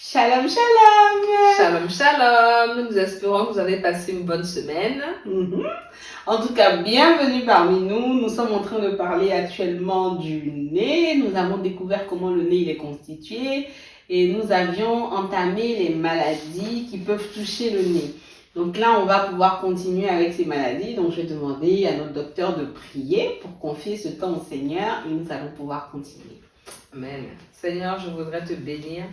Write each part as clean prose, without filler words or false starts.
Shalom, shalom. Shalom, shalom. Nous espérons que vous avez passé une bonne semaine. En tout cas, bienvenue parmi nous. Nous sommes en train de parler actuellement du nez. Nous avons découvert comment le nez il est constitué et nous avions entamé les maladies qui peuvent toucher le nez. Donc là, on va pouvoir continuer avec ces maladies. Donc je vais demander à notre docteur de prier pour confier ce temps au Seigneur et nous allons pouvoir continuer. Amen. Seigneur, je voudrais te bénir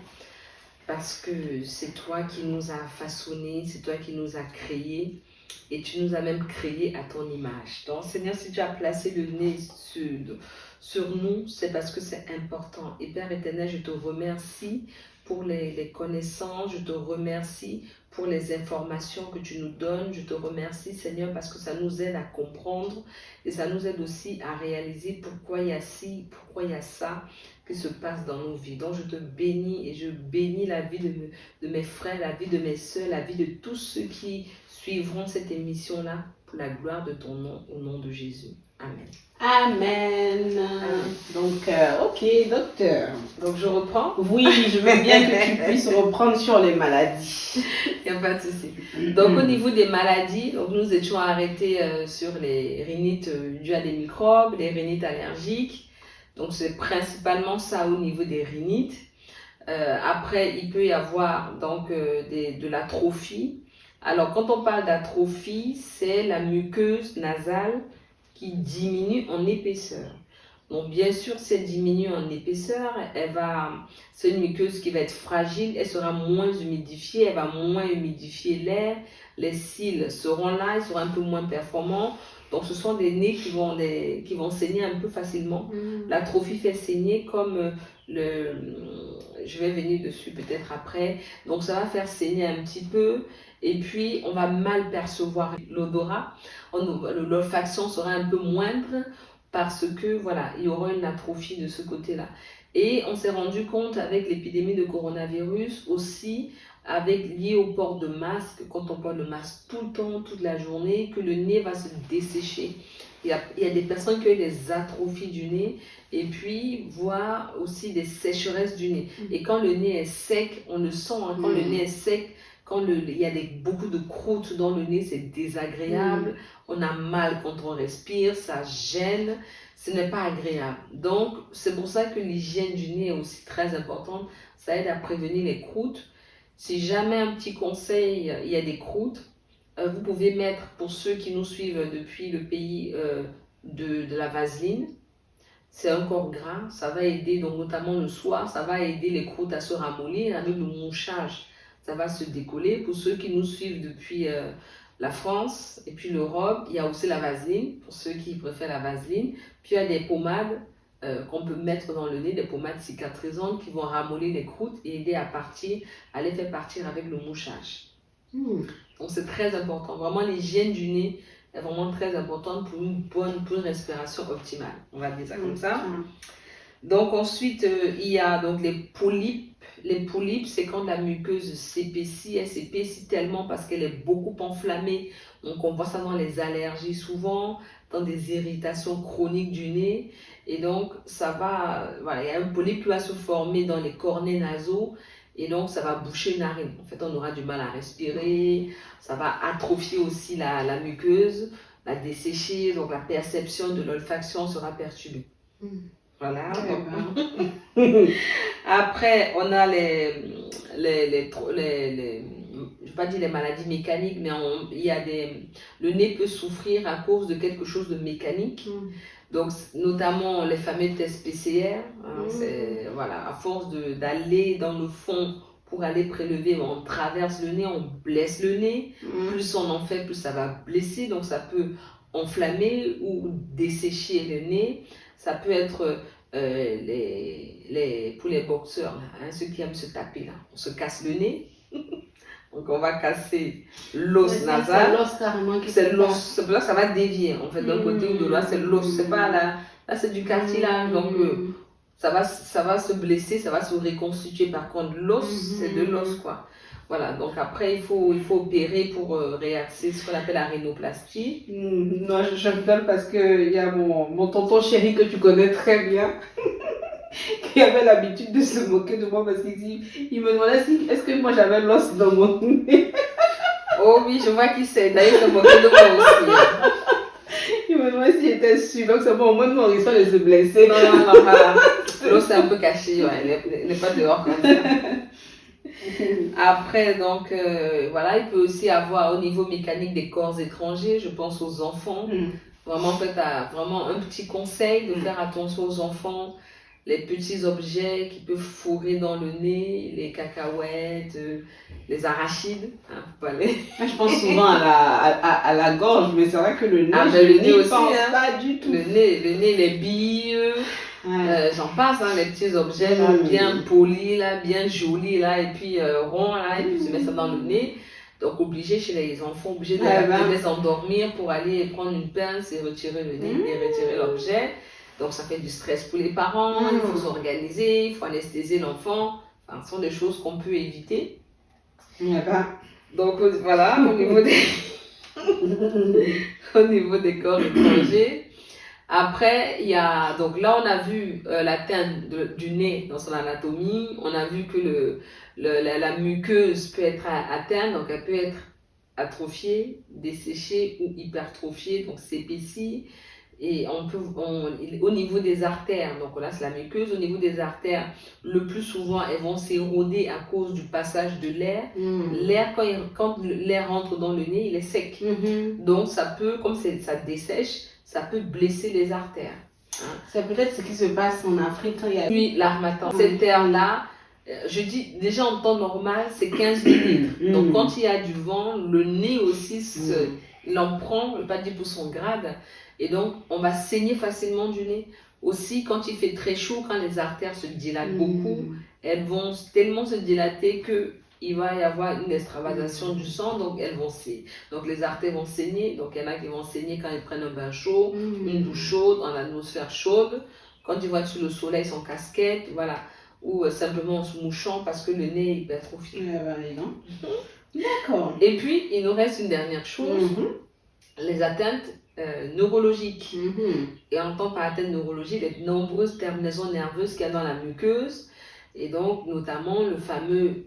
parce que c'est toi qui nous as façonnés, c'est toi qui nous as créés et tu nous as même créés à ton image. Donc Seigneur, si tu as placé le nez sur nous, c'est parce que c'est important. Et Père éternel, je te remercie pour les connaissances, je te remercie pour les informations que tu nous donnes. Je te remercie Seigneur parce que ça nous aide à comprendre et ça nous aide aussi à réaliser pourquoi il y a ci, pourquoi il y a ça qui se passe dans nos vies. Donc je te bénis et je bénis la vie de mes frères, la vie de mes soeurs, la vie de tous ceux qui suivront cette émission-là pour la gloire de ton nom, au nom de Jésus. Amen. Amen. Donc, ok, docteur. Donc je reprends. Oui, je veux bien que tu puisses reprendre sur les maladies. Il n'y a pas de souci. Donc au niveau des maladies, donc, nous étions arrêtés sur les rhinites dues à des microbes, les rhinites allergiques. Donc c'est principalement ça au niveau des rhinites. Après, il peut y avoir donc de l'atrophie. Alors quand on parle d'atrophie, c'est la muqueuse nasale qui diminue en épaisseur. Donc bien sûr, si elle diminue en épaisseur, c'est une muqueuse qui va être fragile, elle sera moins humidifiée, elle va moins humidifier l'air, les cils seront là, ils seront un peu moins performants. Donc ce sont des nez qui vont saigner un peu facilement. L'atrophie fait saigner comme je vais venir dessus peut-être après. Donc ça va faire saigner un petit peu. Et puis, on va mal percevoir l'odorat. L'olfaction sera un peu moindre parce que, voilà, il y aura une atrophie de ce côté-là. Et on s'est rendu compte avec l'épidémie de coronavirus aussi, lié au port de masque, quand on porte le masque tout le temps, toute la journée, que le nez va se dessécher. Il y a des personnes qui ont des atrophies du nez et puis voire aussi des sécheresses du nez. Et quand le nez est sec, on le sent, hein, quand le nez est sec, quand il y a beaucoup de croûtes dans le nez, c'est désagréable. On a mal quand on respire, ça gêne, ce n'est pas agréable. Donc, c'est pour ça que l'hygiène du nez est aussi très importante. Ça aide à prévenir les croûtes. Si jamais un petit conseil, il y a des croûtes, vous pouvez mettre, pour ceux qui nous suivent depuis le pays, de la vaseline. C'est un corps gras, ça va aider, donc notamment le soir, ça va aider les croûtes à se ramollir avec le mouchage. Ça va se décoller. Pour ceux qui nous suivent depuis la France et puis l'Europe, il y a aussi la vaseline, pour ceux qui préfèrent la vaseline. Puis il y a des pommades qu'on peut mettre dans le nez, des pommades cicatrisantes qui vont ramollir les croûtes et aider à les faire partir avec le mouchage. Donc c'est très important. Vraiment, l'hygiène du nez est vraiment très importante pour une respiration optimale. On va dire ça comme ça. Donc ensuite, il y a donc les polypes. Les polypes, c'est quand la muqueuse s'épaissit. Elle s'épaissit tellement parce qu'elle est beaucoup enflammée. Donc on voit ça dans les allergies souvent, dans des irritations chroniques du nez. Et donc ça va, voilà, il y a un polype qui va se former dans les cornets nasaux. Et donc ça va boucher une narine. En fait, on aura du mal à respirer. Ça va atrophier aussi la muqueuse, la dessécher. Donc la perception de l'olfaction sera perturbée. Voilà. Après, on a je vais pas dire les maladies mécaniques, mais le nez peut souffrir à cause de quelque chose de mécanique. Donc, notamment les fameux tests PCR. Voilà, à force d'aller dans le fond pour aller prélever, on traverse le nez, on blesse le nez. Plus on en fait, plus ça va blesser. Donc, ça peut enflammer ou dessécher le nez. Ça peut être pour les boxeurs, là, hein, ceux qui aiment se taper, là. On se casse le nez. Donc on va casser l'os nasal. C'est l'os carrément qui c'est l'os. C'est pour ça que ça va dévier. En fait, d'un côté ou de l'autre, c'est l'os. C'est pas là c'est du cartilage. Donc ça va se blesser, ça va se reconstituer. Par contre, l'os, c'est de l'os, quoi. Voilà, donc après, il faut opérer pour réaxer ce qu'on appelle la rhinoplastie. Non, je rigole parce qu'il y a mon tonton chéri que tu connais très bien. qui avait l'habitude de se moquer de moi parce qu'il me demandait si est-ce que moi j'avais l'os dans mon nez. Oh oui, je vois qui c'est. D'ailleurs, se moquer de moi aussi. Il me demandait si j'étais sûre. Donc c'est bon, au moins mon risque de se blesser. Non, non, non, voilà. L'os est un peu caché, ouais. Elle n'est pas dehors comme ça. Après, donc, voilà, il peut aussi avoir au niveau mécanique des corps étrangers, je pense aux enfants. Vraiment, en fait, vraiment un petit conseil de faire attention aux enfants, les petits objets qui peuvent fourrer dans le nez, les cacahuètes, les arachides. Hein, je pense souvent à la gorge, mais c'est vrai que le nez, le nez aussi, pense hein, pas du tout. Le nez, les billes. J'en passe, hein, les petits objets là, bien polis, là, bien jolis, là, et puis ronds, là, et puis se mettre ça dans le nez. Donc, obligé chez les enfants, obligé de les endormir pour aller prendre une pince et retirer le nez et retirer l'objet. Donc, ça fait du stress pour les parents, il faut s'organiser, il faut anesthésier l'enfant. Enfin, ce sont des choses qu'on peut éviter. Donc, voilà, au niveau des corps étrangers. Après, il y a, donc là, on a vu la teinte du nez dans son anatomie. On a vu que la muqueuse peut être atteinte, donc elle peut être atrophiée, desséchée ou hypertrophiée, donc s'épaissit. Et au niveau des artères, donc là, c'est la muqueuse. Au niveau des artères, le plus souvent, elles vont s'éroder à cause du passage de l'air. L'air, quand l'air rentre dans le nez, il est sec. Donc, ça peut, comme ça dessèche, ça peut blesser les artères. Hein. C'est peut-être ce qui se passe en Afrique quand il y a... Puis l'harmattan, cette air-là, je dis déjà en temps normal, c'est 15 millilitres. Donc quand il y a du vent, le nez aussi, il en prend, je ne veux pas dire pour son grade, et donc on va saigner facilement du nez. Aussi, quand il fait très chaud, quand les artères se dilatent beaucoup, elles vont tellement se dilater que il va y avoir une extravasation du sang, donc elles vont saigner. Donc les artères vont saigner, donc il y en a qui vont saigner quand ils prennent un bain chaud, une douche chaude, en atmosphère chaude, quand ils vont être sous le soleil sans casquette, voilà, ou simplement en se mouchant parce que le nez est hypertrophié. D'accord. Et puis, il nous reste une dernière chose, les atteintes neurologiques. Et on entend par atteinte neurologique les nombreuses terminaisons nerveuses qu'il y a dans la muqueuse. Et donc, notamment, le fameux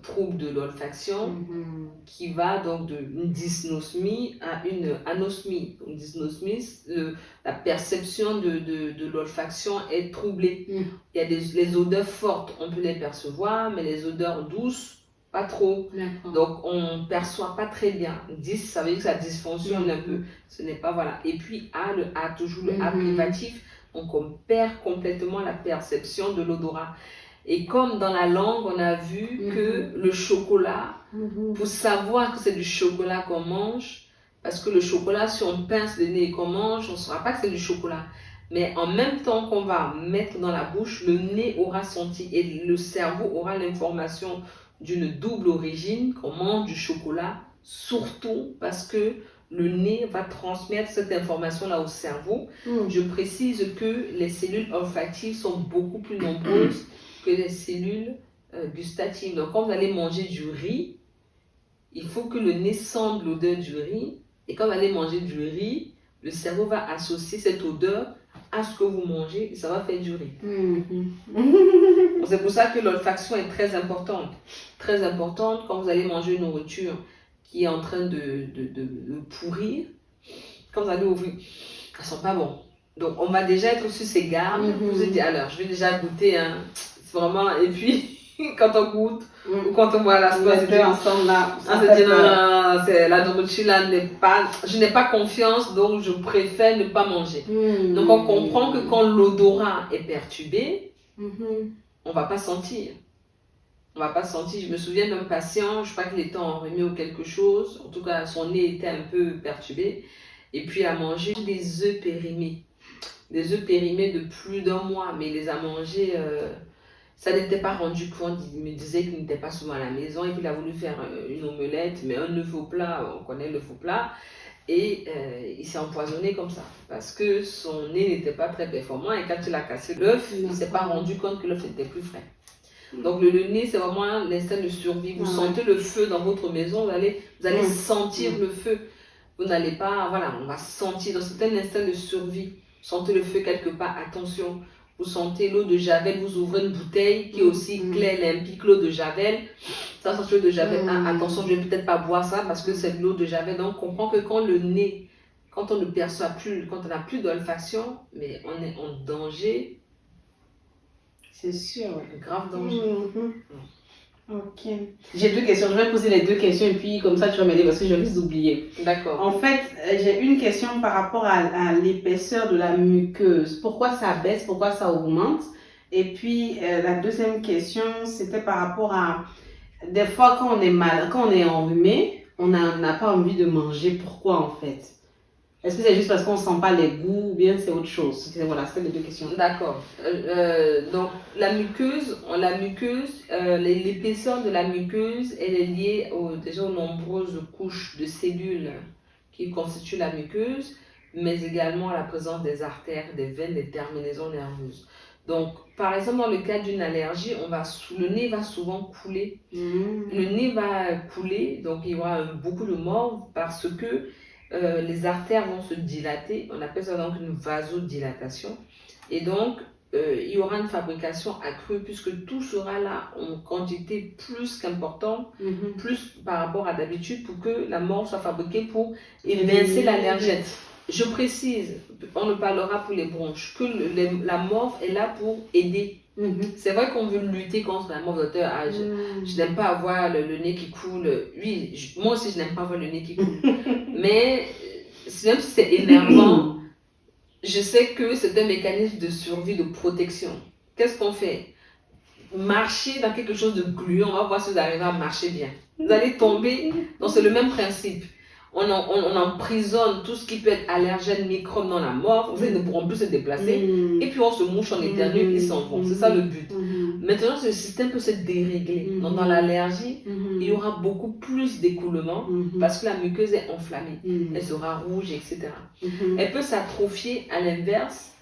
trouble de l'olfaction qui va donc d'une dysnosmie à une anosmie. Une dysnosmie, la perception de l'olfaction est troublée. Il y a les odeurs fortes, on peut les percevoir, mais les odeurs douces, pas trop. Donc, on ne perçoit pas très bien. Ça veut dire que ça dysfonctionne un peu. Ce n'est pas, voilà. Et puis, le A, toujours le A privatif. Donc, on perd complètement la perception de l'odorat. Et comme dans la langue, on a vu que le chocolat, pour savoir que c'est du chocolat qu'on mange, parce que le chocolat, si on pince le nez et qu'on mange, on ne saura pas que c'est du chocolat. Mais en même temps qu'on va mettre dans la bouche, le nez aura senti et le cerveau aura l'information d'une double origine, qu'on mange du chocolat, surtout parce que le nez va transmettre cette information-là au cerveau. Je précise que les cellules olfactives sont beaucoup plus nombreuses que les cellules gustatives. Donc, quand vous allez manger du riz, il faut que le nez sente l'odeur du riz. Et quand vous allez manger du riz, le cerveau va associer cette odeur à ce que vous mangez et ça va faire du riz. C'est pour ça que l'olfaction est très importante. Très importante quand vous allez manger une nourriture qui est en train de pourrir. Quand vous allez ouvrir, ça ne sent pas bon. Donc, on va déjà être sur ses gardes. Vous vous dites, alors, je vais déjà goûter. Vraiment, et puis quand on goûte ou quand on voit la sauce, ensemble là, on se dit non, c'est la nourriture là je n'ai pas confiance, donc je préfère ne pas manger. Donc on comprend que quand l'odorat est perturbé, on va pas sentir. On va pas sentir. Je me souviens d'un patient, je crois qu'il était enrhumé ou quelque chose, en tout cas son nez était un peu perturbé, et puis il a mangé des œufs périmés. Des œufs périmés de plus d'1 mois, mais il les a mangés. Ça n'était pas rendu compte, il me disait qu'il n'était pas souvent à la maison et puis il a voulu faire une omelette, mais un œuf au plat, on connaît l'œuf au plat, et il s'est empoisonné comme ça parce que son nez n'était pas très performant et quand il a cassé l'œuf, il ne s'est pas rendu compte que l'œuf était plus frais. Donc le nez, c'est vraiment l'instinct de survie. Vous sentez le feu dans votre maison, vous allez sentir le feu. Vous n'allez pas, voilà, on va sentir, donc c'est un instinct de survie. Sentez le feu quelque part, attention. vous sentez l'eau de Javel, vous ouvrez une bouteille qui est aussi claire, limpide que l'eau de Javel. Ça sent l'eau de Javel. Ah, attention, je vais peut-être pas boire ça parce que c'est de l'eau de Javel. Donc, on comprend que quand le nez, quand on ne perçoit plus, quand on n'a plus d'olfaction, mais on est en danger. C'est sûr. Grave danger. Ok. J'ai 2 questions. Je vais poser les 2 questions et puis comme ça tu vas m'aider parce que je risque d'oublier. D'accord. En fait, j'ai une question par rapport à l'épaisseur de la muqueuse. Pourquoi ça baisse? Pourquoi ça augmente? Et puis la deuxième question, c'était par rapport à des fois quand on est malade, quand on est enrhumé, on n'a pas envie de manger. Pourquoi en fait? Est-ce que c'est juste parce qu'on ne sent pas les goûts ou bien c'est autre chose? Voilà, c'était les 2 questions. D'accord. Donc, la muqueuse, l'épaisseur de la muqueuse, elle est liée déjà aux nombreuses couches de cellules qui constituent la muqueuse, mais également à la présence des artères, des veines, des terminaisons nerveuses. Donc, par exemple, dans le cas d'une allergie, le nez va souvent couler. Le nez va couler, donc il y aura beaucoup de morve parce que les artères vont se dilater, on appelle ça donc une vasodilatation, et donc il y aura une fabrication accrue puisque tout sera là en quantité plus qu'importante, plus par rapport à d'habitude pour que la morve soit fabriquée pour évincer l'allergène. Je précise, on ne parlera pour les bronches, que la morve est là pour aider. C'est vrai qu'on veut lutter contre la morve d'auteur. Je n'aime pas avoir le nez qui coule. Oui, moi aussi je n'aime pas avoir le nez qui coule. Mais même si c'est énervant, je sais que c'est un mécanisme de survie, de protection. Qu'est-ce qu'on fait? Marcher dans quelque chose de gluant, on va voir si vous arrivez à marcher bien. Vous allez tomber, donc c'est le même principe. On emprisonne tout ce qui peut être allergène, microbe dans la morve, ils ne pourront plus se déplacer, et puis on se mouche, on éternue, ils s'en vont. C'est ça le but. Maintenant, ce système peut se dérégler. Donc, dans l'allergie, il y aura beaucoup plus d'écoulement parce que la muqueuse est enflammée. Elle sera rouge, etc. Elle peut s'atrophier à l'inverse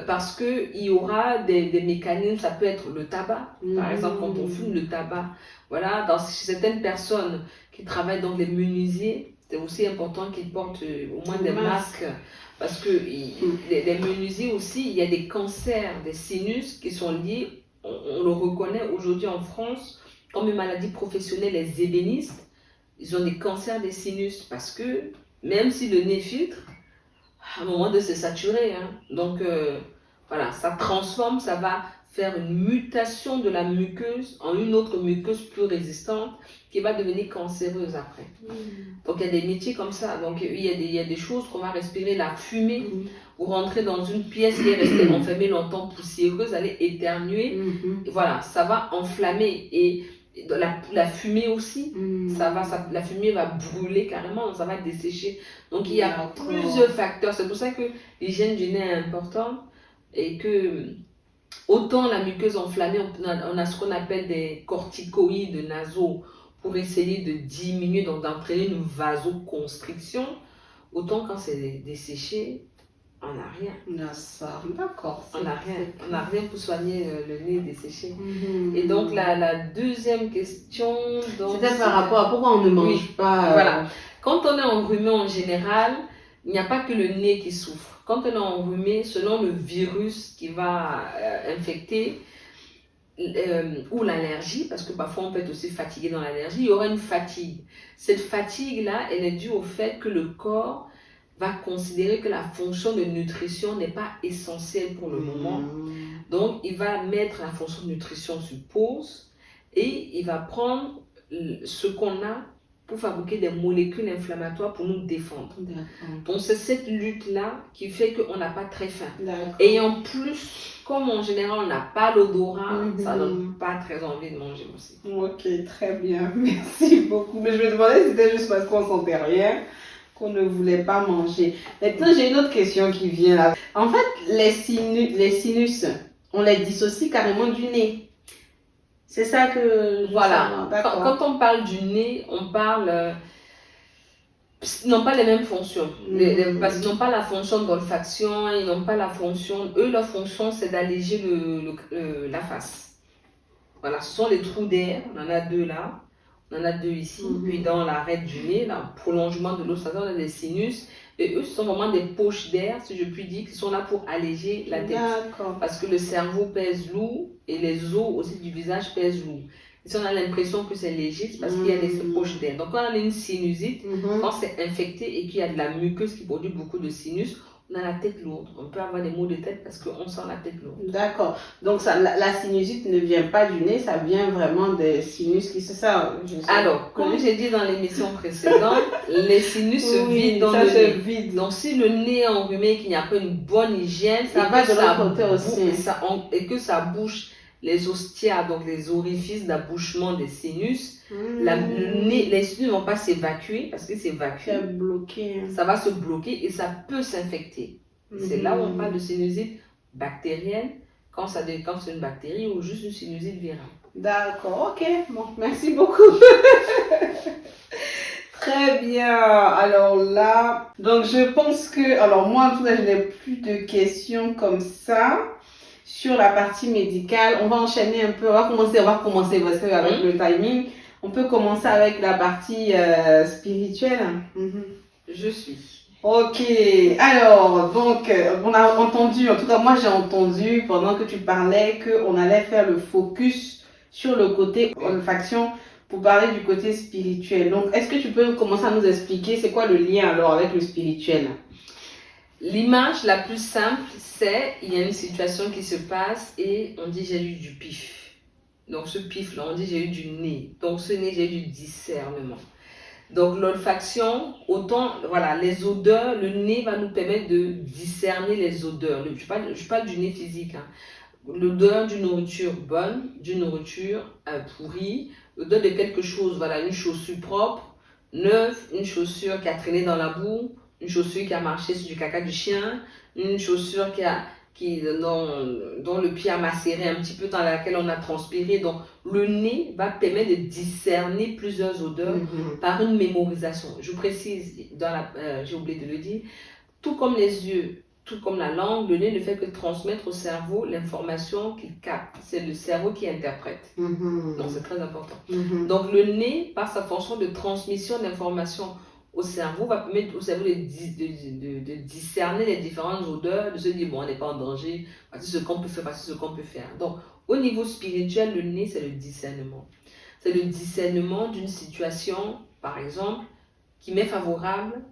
parce qu'il y aura des mécanismes, ça peut être le tabac. Par exemple, quand on fume le tabac, voilà, chez certaines personnes qui travaillent dans les menuisiers, c'est aussi important qu'ils portent au moins des masques parce que les menuisiers aussi, il y a des cancers des sinus qui sont liés, on le reconnaît aujourd'hui en France comme une maladie professionnelle, les ébénistes, ils ont des cancers des sinus parce que même si le nez filtre, à un moment de se saturer, donc voilà, ça transforme, ça va faire une mutation de la muqueuse en une autre muqueuse plus résistante qui va devenir cancéreuse après. Donc il y a des métiers comme ça, donc il y a des choses qu'on va respirer, la fumée, ou rentrer dans une pièce qui est restée enfermée longtemps poussiéreuse, aller éternuer, et voilà, ça va enflammer, et la fumée aussi, la fumée va brûler carrément, donc ça va dessécher. Donc il y a plusieurs facteurs, c'est pour ça que l'hygiène du nez est importante, et que autant la muqueuse enflammée, on a ce qu'on appelle des corticoïdes nasaux pour essayer de diminuer, donc d'entraîner une vasoconstriction, autant quand c'est desséché, on n'a rien. D'accord. On n'a rien pour soigner le nez desséché. Et donc la deuxième question, c'était par rapport à pourquoi on ne mange pas. Voilà. Quand on est enrhumé en général, il n'y a pas que le nez qui souffre. Quand on est enrhumé, selon le virus qui va infecter ou l'allergie, parce que parfois on peut être aussi fatigué dans l'allergie, il y aura une fatigue. Cette fatigue-là, elle est due au fait que le corps va considérer que la fonction de nutrition n'est pas essentielle pour le moment. Donc, il va mettre la fonction de nutrition sur pause et il va prendre ce qu'on a pour fabriquer des molécules inflammatoires pour nous défendre. Donc, c'est cette lutte-là qui fait qu'on n'a pas très faim. Et en plus, comme en général, on n'a pas l'odorat, ça donne pas très envie de manger aussi. Ok, très bien. Merci beaucoup. Mais je me demandais si c'était juste parce qu'on sentait rien qu'on ne voulait pas manger. Maintenant, j'ai une autre question qui vient là. En fait, les sinus, on les dissocie carrément du nez. C'est ça que... Voilà. Quand on parle du nez, on parle... ils n'ont pas les mêmes fonctions. Parce qu'ils n'ont pas la fonction d'olfaction, ils n'ont pas la fonction... Eux, leur fonction, c'est d'alléger la face. Voilà, ce sont les trous d'air. On en a 2 là. On en a 2 ici. Puis dans l'arête du nez, là, prolongement de l'os, on a des sinus. Et eux, ce sont vraiment des poches d'air, si je puis dire, qui sont là pour alléger la tête. D'accord. Parce que le cerveau pèse lourd et les os aussi du visage pèsent lourd. Et si on a l'impression que c'est léger, c'est parce qu'il y a des poches d'air. Donc, quand on a une sinusite, quand c'est infecté et qu'il y a de la muqueuse qui produit beaucoup de sinus, on a la tête lourde. On peut avoir des maux de tête parce qu'on sent la tête lourde. D'accord. Donc, ça, la sinusite ne vient pas du nez, ça vient vraiment des sinus qui se ça. Alors, comme j'ai dit dans l'émission précédente, les sinus se vident dans le nez. Vide. Donc, si le nez est enrhumé, qu'il n'y a pas une bonne hygiène, ça va de l'autre côté aussi. Et que ça bouche les ostias, donc les orifices d'abouchement des sinus, le nez, les sinus ne vont pas s'évacuer parce que c'est évacué. C'est bloqué. Ça va se bloquer et ça peut s'infecter. C'est là où on parle de sinusite bactérienne, quand c'est une bactérie ou juste une sinusite virale. D'accord, ok. Bon, merci beaucoup. Très bien. Alors là, donc je pense que, alors moi, en tout cas, je n'ai plus de questions comme ça. Sur la partie médicale, on va enchaîner un peu, on va commencer parce qu'avec le timing, on peut commencer avec la partie spirituelle. Je suis. Ok, alors, donc, on a entendu, en tout cas moi j'ai entendu pendant que tu parlais qu'on allait faire le focus sur le côté olfaction pour parler du côté spirituel. Donc, est-ce que tu peux commencer à nous expliquer c'est quoi le lien alors avec le spirituel? L'image la plus simple, c'est il y a une situation qui se passe et on dit j'ai eu du pif. Donc ce pif-là, on dit j'ai eu du nez. Donc ce nez, j'ai eu du discernement. Donc l'olfaction, autant, voilà, les odeurs, le nez va nous permettre de discerner les odeurs. Je parle du nez physique. Hein. L'odeur d'une nourriture bonne, d'une nourriture pourrie, l'odeur de quelque chose, voilà, une chaussure propre, neuve, une chaussure qui a traîné dans la boue, une chaussure qui a marché sur du caca du chien, une chaussure dont le pied a macéré un petit peu, dans laquelle on a transpiré. Donc, le nez va permettre de discerner plusieurs odeurs par une mémorisation. Je précise, j'ai oublié de le dire, tout comme les yeux, tout comme la langue, le nez ne fait que transmettre au cerveau l'information qu'il capte. C'est le cerveau qui interprète. Donc, c'est très important. Donc, le nez, par sa fonction de transmission d'informations au cerveau, va permettre au cerveau de discerner les différentes odeurs, de se dire, bon, on n'est pas en danger, voici ce qu'on peut faire, voici ce qu'on peut faire. Donc, au niveau spirituel, le nez, c'est le discernement. C'est le discernement d'une situation, par exemple, qui m'est favorable,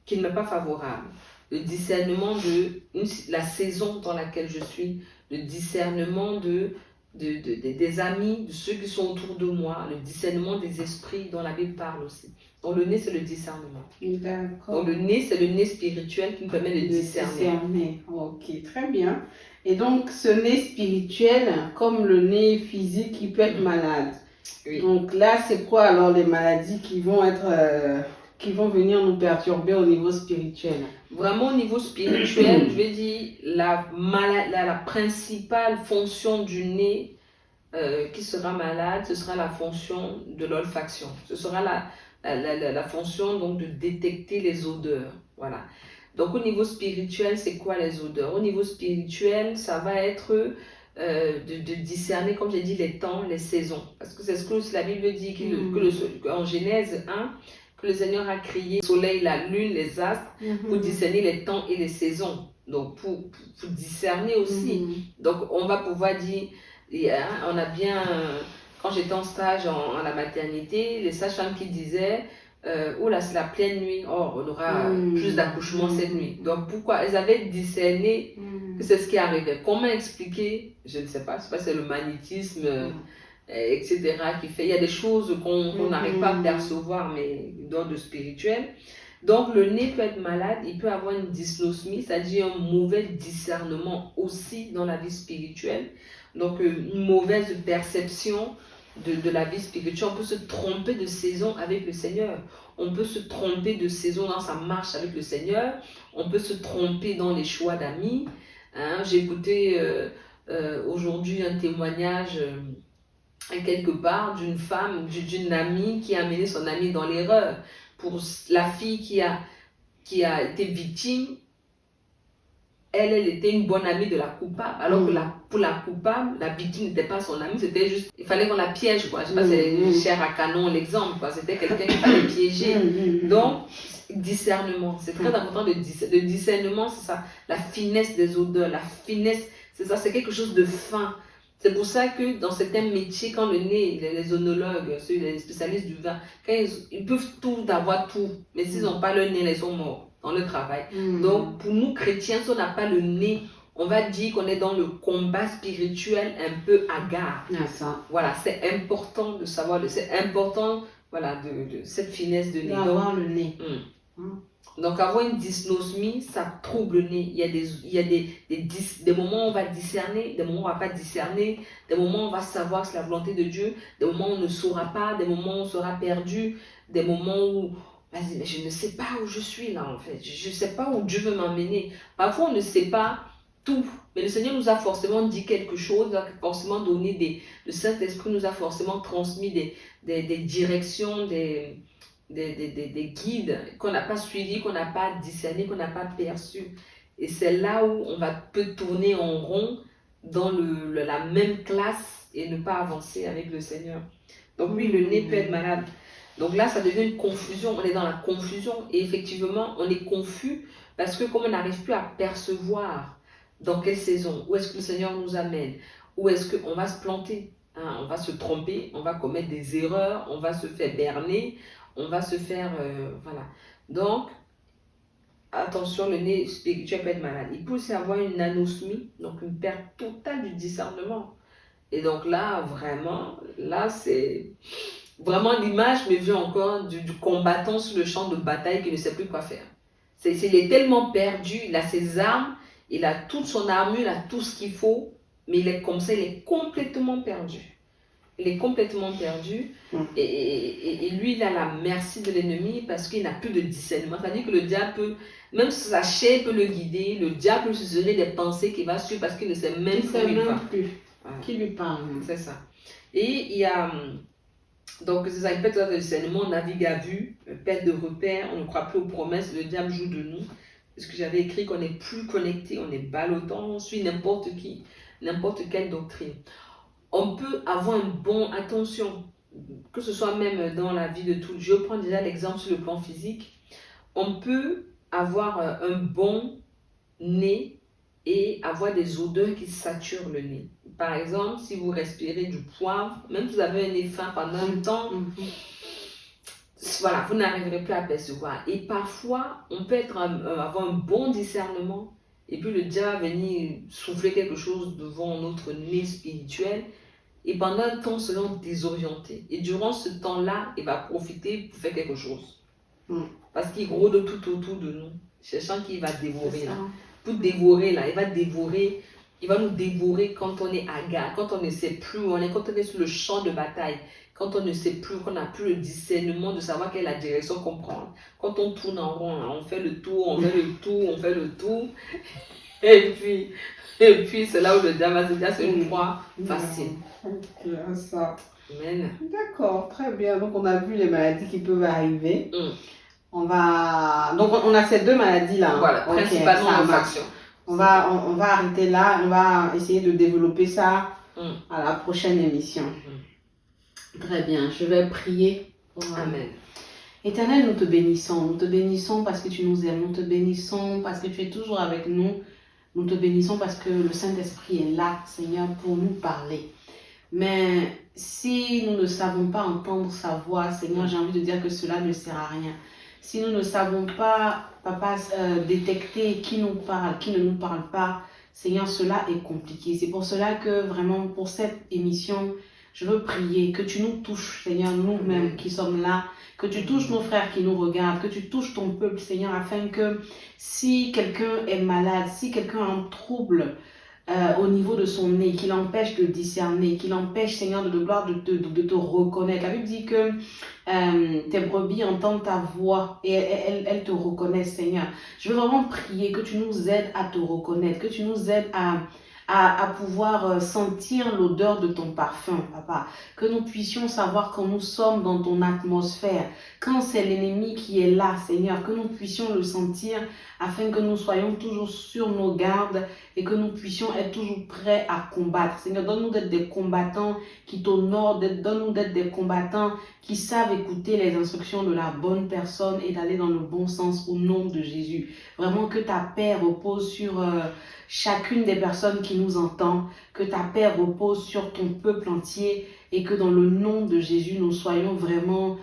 qui ne m'est pas favorable. Le discernement de la saison dans laquelle je suis, le discernement des amis, de ceux qui sont autour de moi, le discernement des esprits dont la Bible parle aussi. Donc le nez, c'est le discernement. D'accord. Donc le nez, c'est le nez spirituel qui nous permet de discerner. Ok, très bien. Et donc ce nez spirituel, comme le nez physique, il peut être malade. Oui. Donc là, c'est quoi alors les maladies qui vont venir nous perturber au niveau spirituel? Vraiment au niveau spirituel, je vais dire la principale fonction du nez qui sera malade, ce sera la fonction de l'olfaction. Ce sera la fonction donc de détecter les odeurs. Voilà. Donc au niveau spirituel, c'est quoi les odeurs? Au niveau spirituel, ça va être de discerner, comme j'ai dit, les temps, les saisons. Parce que c'est ce que la Bible dit en Genèse 1, que le Seigneur a créé le soleil, la lune, les astres, pour discerner les temps et les saisons. Donc, pour discerner aussi. Donc, on va pouvoir dire, on a bien, quand j'étais en stage en la maternité, les sages-femmes qui disaient, oh là, c'est la pleine nuit, oh, on aura plus d'accouchements cette nuit. Donc, pourquoi? Elles avaient discerné que c'est ce qui arrivait. Comment expliquer? Je ne sais pas, c'est le magnétisme, etc. qui fait. Il y a des choses qu'on n'arrive pas à percevoir, mais d'ordre spirituel. Donc, le nez peut être malade, il peut avoir une dysnosmie, c'est-à-dire un mauvais discernement aussi dans la vie spirituelle. Donc, une mauvaise perception de la vie spirituelle. On peut se tromper de saison avec le Seigneur. On peut se tromper de saison dans sa marche avec le Seigneur. On peut se tromper dans les choix d'amis. Hein, j'ai écouté aujourd'hui un témoignage quelque part d'une femme, d'une amie qui a amené son amie dans l'erreur. Pour la fille qui a été victime, elle était une bonne amie de la coupable, alors que pour la coupable, la victime n'était pas son amie, c'était juste, il fallait qu'on la piège, quoi. Je sais pas, c'est chair à canon l'exemple, quoi. C'était quelqu'un qu'il fallait piéger. Donc, discernement, c'est très important de discernement, c'est ça, la finesse des odeurs, la finesse, c'est ça, c'est quelque chose de fin. C'est pour ça que dans certains métiers, quand le nez, les onologues, les spécialistes du vin, quand ils peuvent tout avoir tout, mais s'ils n'ont pas le nez, ils sont morts dans le travail. Donc, pour nous chrétiens, si on n'a pas le nez, on va dire qu'on est dans le combat spirituel un peu hagard. Voilà, c'est important de savoir, c'est important, voilà, de cette finesse de nez. D'avoir le nez. Donc, avoir une dysnosmie, ça trouble le nez. Il y a des moments où on va discerner, des moments où on ne va pas discerner, des moments où on va savoir que c'est la volonté de Dieu, des moments où on ne saura pas, des moments où on sera perdu, des moments où, vas-y, mais je ne sais pas où je suis là en fait, je ne sais pas où Dieu veut m'emmener. Parfois, on ne sait pas tout, mais le Seigneur nous a forcément dit quelque chose, nous a forcément donné le Saint-Esprit nous a forcément transmis des directions, des guides qu'on n'a pas suivis, qu'on n'a pas discernés, qu'on n'a pas perçus. Et c'est là où on peut tourner en rond dans la même classe et ne pas avancer avec le Seigneur. Donc oui, le nez peut être malade. Donc là, ça devient une confusion. On est dans la confusion. Et effectivement, on est confus parce que comme on n'arrive plus à percevoir dans quelle saison, où est-ce que le Seigneur nous amène, où est-ce qu'on va se planter, hein, on va se tromper, on va commettre des erreurs, on va se faire berner, on va se faire, voilà. Donc, attention, le nez spirituel peut être malade. Il peut aussi avoir une anosmie, donc une perte totale du discernement. Et donc là, vraiment, là, c'est vraiment l'image me vient encore du combattant sur le champ de bataille qui ne sait plus quoi faire. Il est tellement perdu, il a ses armes, il a toute son armure, il a tout ce qu'il faut, mais il est comme ça, il est complètement perdu. Il est complètement perdu et lui, il a la merci de l'ennemi parce qu'il n'a plus de discernement. C'est-à-dire que le diable peut, même sa chair peut le guider, le diable peut suggérer des pensées qu'il va suivre parce qu'il ne sait même plus où il va. Voilà. Qui lui parle. C'est ça. Et il y a, donc c'est ça, une perte de discernement, on navigue à vue, perte de repère, on ne croit plus aux promesses, le diable joue de nous. C'est ce que j'avais écrit, qu'on n'est plus connecté, on est ballottant, on suit n'importe qui, n'importe quelle doctrine. On peut avoir attention, que ce soit même dans la vie de tous. Je prends déjà l'exemple sur le plan physique. On peut avoir un bon nez et avoir des odeurs qui saturent le nez. Par exemple, si vous respirez du poivre, même si vous avez un nez fin pendant un temps, voilà, vous n'arriverez plus à percevoir. Et parfois, on peut avoir un bon discernement. Et puis le diable va venir souffler quelque chose devant notre nez spirituel. Et pendant un temps, cela va désorienter. Et durant ce temps-là, il va profiter pour faire quelque chose. Parce qu'il rôde tout autour de nous, cherchant qu'il va dévorer là. Pour dévorer là, il va nous dévorer quand on est hagard, quand on ne sait plus où on est, quand on est sur le champ de bataille, quand on ne sait plus, qu'on n'a plus le discernement de savoir quelle est la direction qu'on prend. Quand on tourne en rond, là, on fait le tour, on fait le tour, on fait le tour. Et puis c'est là où le diable va se dire c'est une proie facile. Ça. Amen. D'accord, très bien. Donc on a vu les maladies qui peuvent arriver. Donc on a ces deux maladies là. Voilà, principalement l'infection. On va arrêter là, on va essayer de développer ça à la prochaine émission. Très bien, je vais prier. Amen. Éternel, nous te bénissons parce que tu nous aimes, nous te bénissons parce que tu es toujours avec nous, nous te bénissons parce que le Saint-Esprit est là, Seigneur, pour nous parler. Mais si nous ne savons pas entendre sa voix, Seigneur, j'ai envie de dire que cela ne sert à rien. Si nous ne savons pas, Papa, détecter qui nous parle, qui ne nous parle pas, Seigneur, cela est compliqué. C'est pour cela que vraiment, pour cette émission, je veux prier que tu nous touches, Seigneur, nous-mêmes qui sommes là, que tu touches nos frères qui nous regardent, que tu touches ton peuple, Seigneur, afin que si quelqu'un est malade, si quelqu'un a un trouble au niveau de son nez, qui l'empêche de discerner, qui l'empêche, Seigneur, de te reconnaître. La Bible dit que tes brebis entendent ta voix et elles te reconnaissent, Seigneur. Je veux vraiment prier que tu nous aides à te reconnaître, que tu nous aides à pouvoir sentir l'odeur de ton parfum, papa. Que nous puissions savoir quand nous sommes dans ton atmosphère, quand c'est l'ennemi qui est là, Seigneur, que nous puissions le sentir afin que nous soyons toujours sur nos gardes et que nous puissions être toujours prêts à combattre. Seigneur, donne-nous d'être des combattants qui t'honorent, donne-nous d'être des combattants qui savent écouter les instructions de la bonne personne et d'aller dans le bon sens au nom de Jésus. Vraiment que ta paix repose sur chacune des personnes qui nous entendent, que ta paix repose sur ton peuple entier et que dans le nom de Jésus, nous soyons vraiment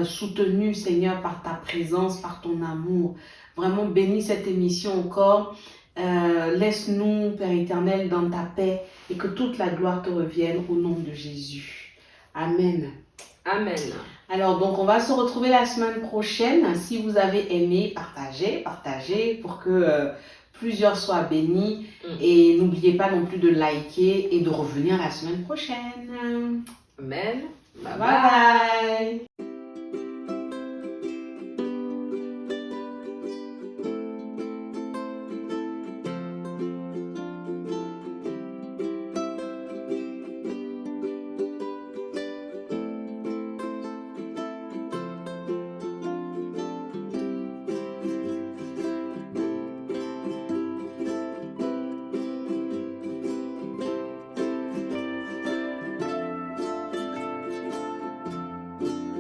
soutenus, Seigneur, par ta présence, par ton amour. Vraiment, bénis cette émission encore. Laisse-nous, Père éternel, dans ta paix et que toute la gloire te revienne au nom de Jésus. Amen. Amen. Alors, donc, on va se retrouver la semaine prochaine. Si vous avez aimé, partagez pour que plusieurs soient bénis. Et n'oubliez pas non plus de liker et de revenir la semaine prochaine. Amen. Bye bye.